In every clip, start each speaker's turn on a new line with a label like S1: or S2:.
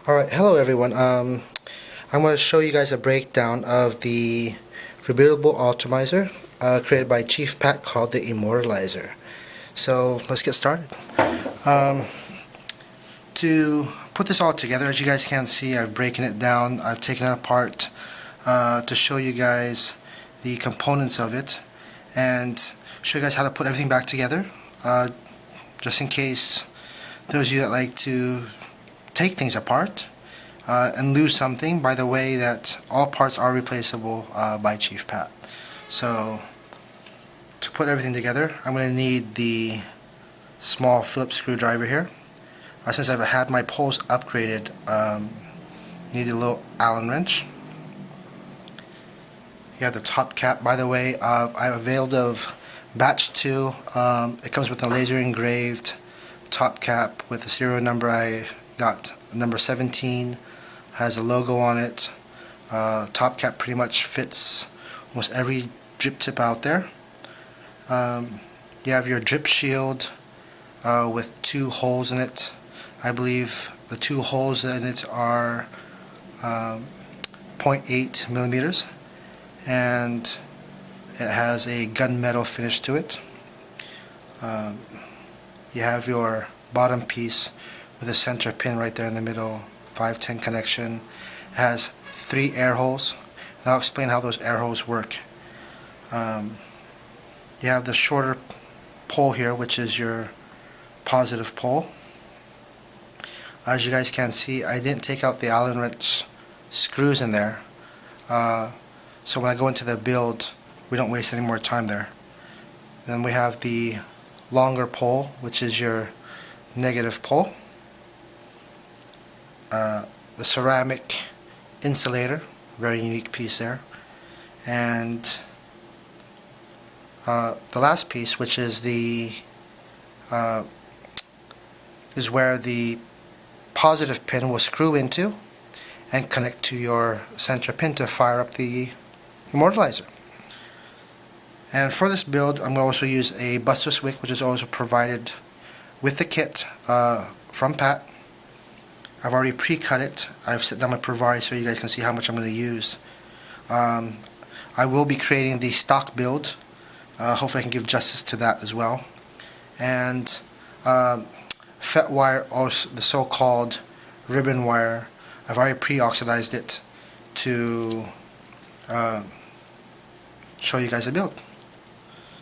S1: Alright, hello everyone. I'm going to show you guys a breakdown of the rebuildable optimizer created by Chief Pat called the Immortalizer. So let's get started. To put this all together, as you guys can see, I've broken it down. I've taken it apart to show you guys the components of it and show you guys how to put everything back together, just in case those of you that like to take things apart and lose something. By the way, that all parts are replaceable by Chief Pat. So to put everything together, I'm going to need the small Phillips screwdriver here. Since I've had my poles upgraded, need a little Allen wrench. You have the top cap. By the way, I availed of batch 2. It comes with a laser engraved top cap with a serial number. I got number 17, has a logo on it. Top cap pretty much fits almost every drip tip out there. You have your drip shield with 2 holes in it. I believe the 2 holes in it are 0.8 millimeters, and it has a gunmetal finish to it. You have your bottom piece with a center pin right there in the middle, 510 connection. It has 3 air holes, and I'll explain how those air holes work. You have the shorter pole here, which is your positive pole. As you guys can see, I didn't take out the Allen wrench screws in there, so when I go into the build, we don't waste any more time there. Then we have the longer pole, which is your negative pole. The ceramic insulator, very unique piece there. And the last piece, which is where the positive pin will screw into and connect to your center pin to fire up the Immortalizer. And for this build, I'm going to also use a bustless wick, which is also provided with the kit from Pat. I've already pre-cut it. I've set down my provide so you guys can see how much I'm going to use. I will be creating the stock build. Hopefully I can give justice to that as well. And FET wire, or the so-called ribbon wire, I've already pre-oxidized it to show you guys the build.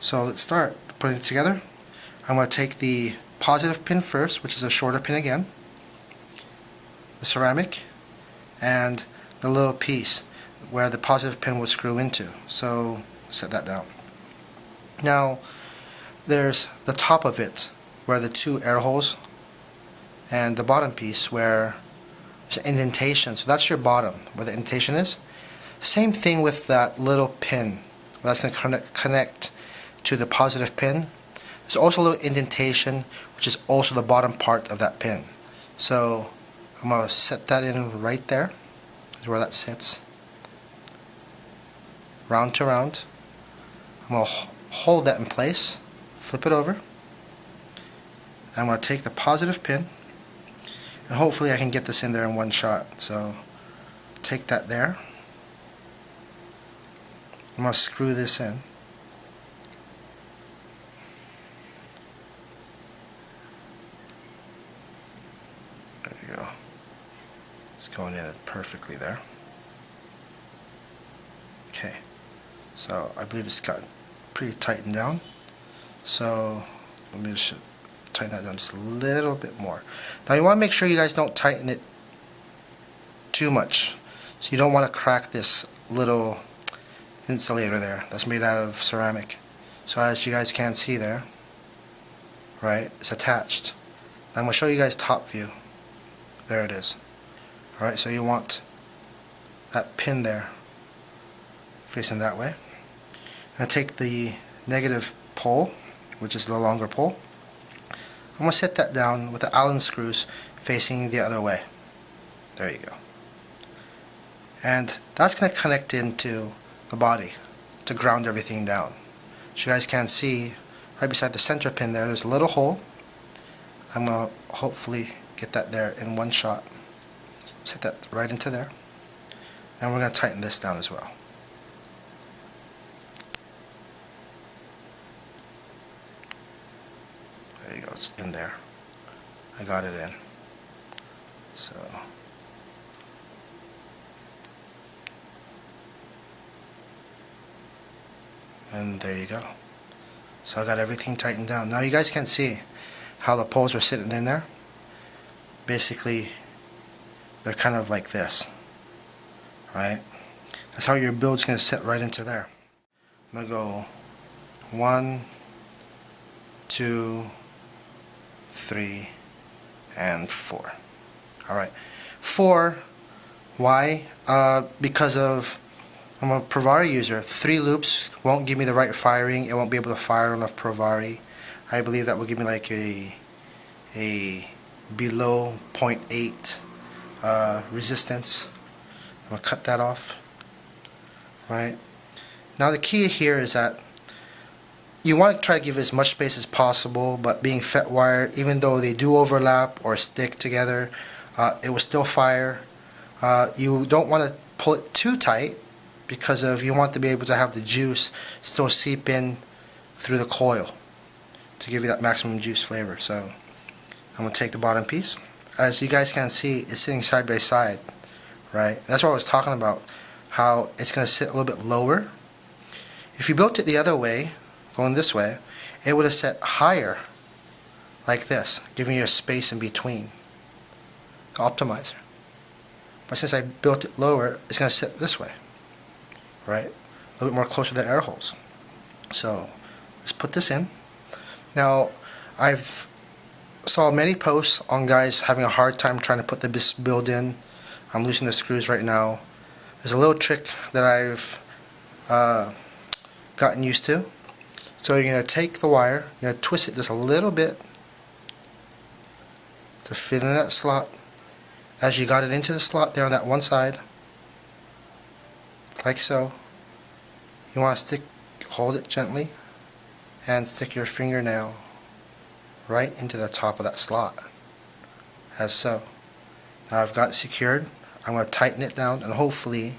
S1: So let's start putting it together. I'm going to take the positive pin first, which is a shorter pin again, the ceramic, and the little piece where the positive pin will screw into. So set that down. Now there's the top of it where the 2 air holes, and the bottom piece where there's an indentation. So that's your bottom, where the indentation is. Same thing with that little pin. That's going to connect to the positive pin. There's also a little indentation, which is also the bottom part of that pin. So I'm going to set that in right there. Is where that sits. Round to round. I'm going to hold that in place. Flip it over. I'm going to take the positive pin, and hopefully I can get this in there in one shot. So take that there. I'm going to screw this in. There you go. It's going in perfectly there. Okay. So I believe it's got pretty tightened down. So let me just tighten that down just a little bit more. Now you want to make sure you guys don't tighten it too much. So you don't want to crack this little insulator there that's made out of ceramic. So as you guys can see there, right, it's attached. Now I'm going to show you guys top view. There it is. Alright, so you want that pin there facing that way. I'm going to take the negative pole, which is the longer pole. I'm going to set that down with the Allen screws facing the other way. There you go. And that's going to connect into the body to ground everything down. As you guys can see, right beside the center pin there's a little hole. I'm going to hopefully get that there in one shot. Set that right into there. And we're going to tighten this down as well. There you go, it's in there. I got it in. So and there you go. So I got everything tightened down. Now you guys can see how the poles are sitting in there. Basically, they're kind of like this, right? That's how your build's going to sit right into there. I'm going to go 1, 2, 3, and 4. Alright. 4, why? Because of, I'm a Provari user. 3 loops won't give me the right firing. It won't be able to fire on a Provari. I believe that will give me like a below 0.8 resistance. I'm going to cut that off. Right. Now the key here is that you want to try to give as much space as possible, but being FET wired, even though they do overlap or stick together, it will still fire. You don't want to pull it too tight because you want to be able to have the juice still seep in through the coil to give you that maximum juice flavor. So I'm going to take the bottom piece. As you guys can see, it's sitting side by side, right? That's what I was talking about, how it's going to sit a little bit lower. If you built it the other way, going this way, it would have set higher, like this, giving you a space in between, the optimizer. But since I built it lower, it's going to sit this way, right? A little bit more closer to the air holes. So let's put this in. Now, I've saw many posts on guys having a hard time trying to put this build in. I'm loosening the screws right now. There's a little trick that I've gotten used to. So you're going to take the wire, you're going to twist it just a little bit to fit in that slot. As you got it into the slot there on that one side, like so, you want to hold it gently and stick your fingernail right into the top of that slot, as so. Now I've got it secured. I'm going to tighten it down and hopefully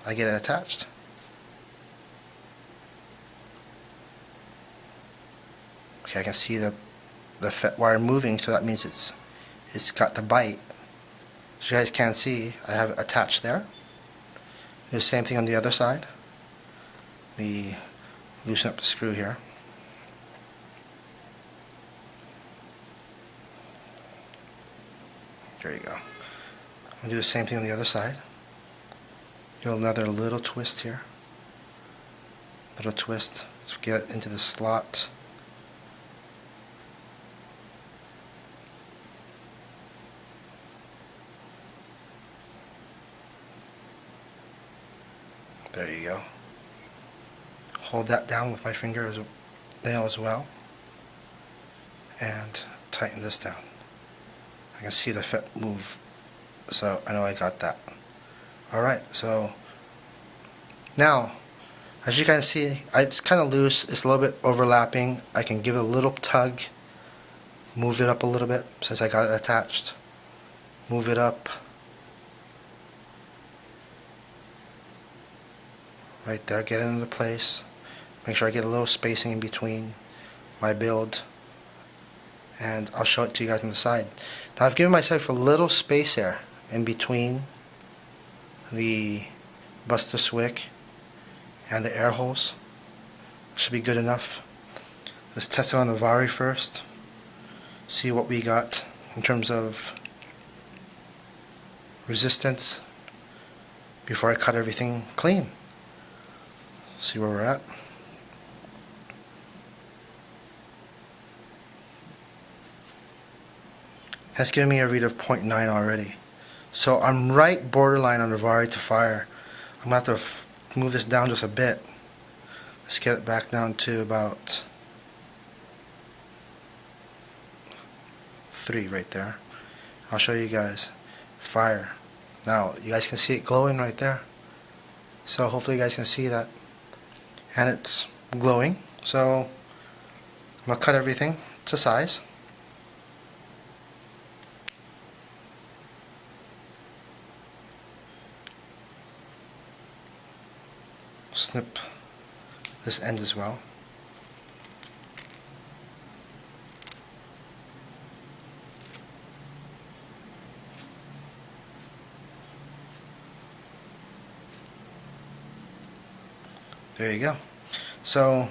S1: I get it attached. Okay, I can see the FET wire moving, so that means it's got the bite. As you guys can see, I have it attached there. Do the same thing on the other side. Let me loosen up the screw here. There you go. I'm going to do the same thing on the other side. Do another little twist here. Little twist to get it into the slot. There you go. Hold that down with my finger nail as well. And tighten this down. I can see the FET move, so I know I got that. Alright, so now, as you can see, it's kind of loose, it's a little bit overlapping. I can give it a little tug, move it up a little bit since I got it attached. Move it up. Right there, get it into place. Make sure I get a little spacing in between my build. And I'll show it to you guys on the side. Now I've given myself a little space there in between the bustless wick and the air holes. Should be good enough. Let's test it on the Vari first. See what we got in terms of resistance before I cut everything clean. See where we're at. That's giving me a read of 0.9 already. So I'm right borderline on the Vari to fire. I'm going to have to move this down just a bit. Let's get it back down to about 3 right there. I'll show you guys. Fire. Now you guys can see it glowing right there. So hopefully you guys can see that. And it's glowing. So I'm going to cut everything to size. snip this end as well. There you go. So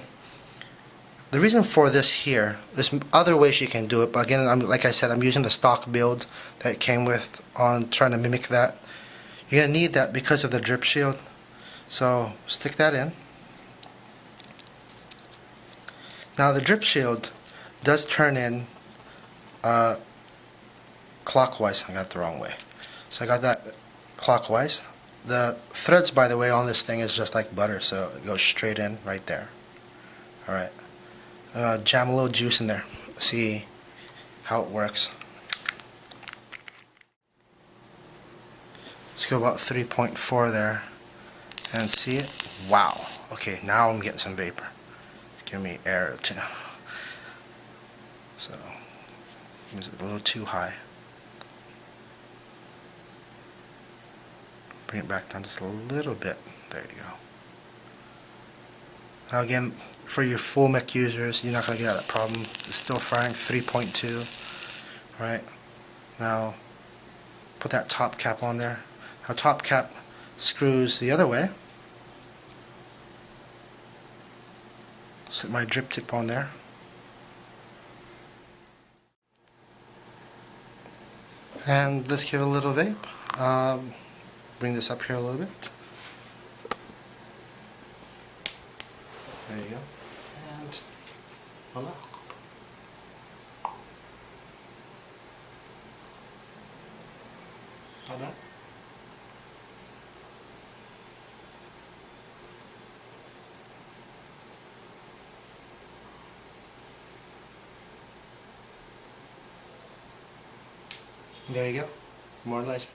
S1: the reason for this here, there's other ways you can do it, but again, like I said, I'm using the stock build that it came with on trying to mimic that. You're going to need that because of the drip shield. So stick that in. Now the drip shield does turn in clockwise. I got it the wrong way. So I got that clockwise. The threads, by the way, on this thing is just like butter, so it goes straight in right there. Alright. Jam a little juice in there. See how it works. Let's go about 3.4 there and see it. Wow. Okay, now I'm getting some vapor. It's giving me air too. So, it a little too high. Bring it back down just a little bit. There you go. Now again, for your full mech users, you're not going to get that problem. It's still firing 3.2. Right. Now, put that top cap on there. Now top cap screws the other way. Set my drip tip on there. And let's give it a little vape. Bring this up here a little bit. There you go. And voila. Not bad. There you go. Immortalizer.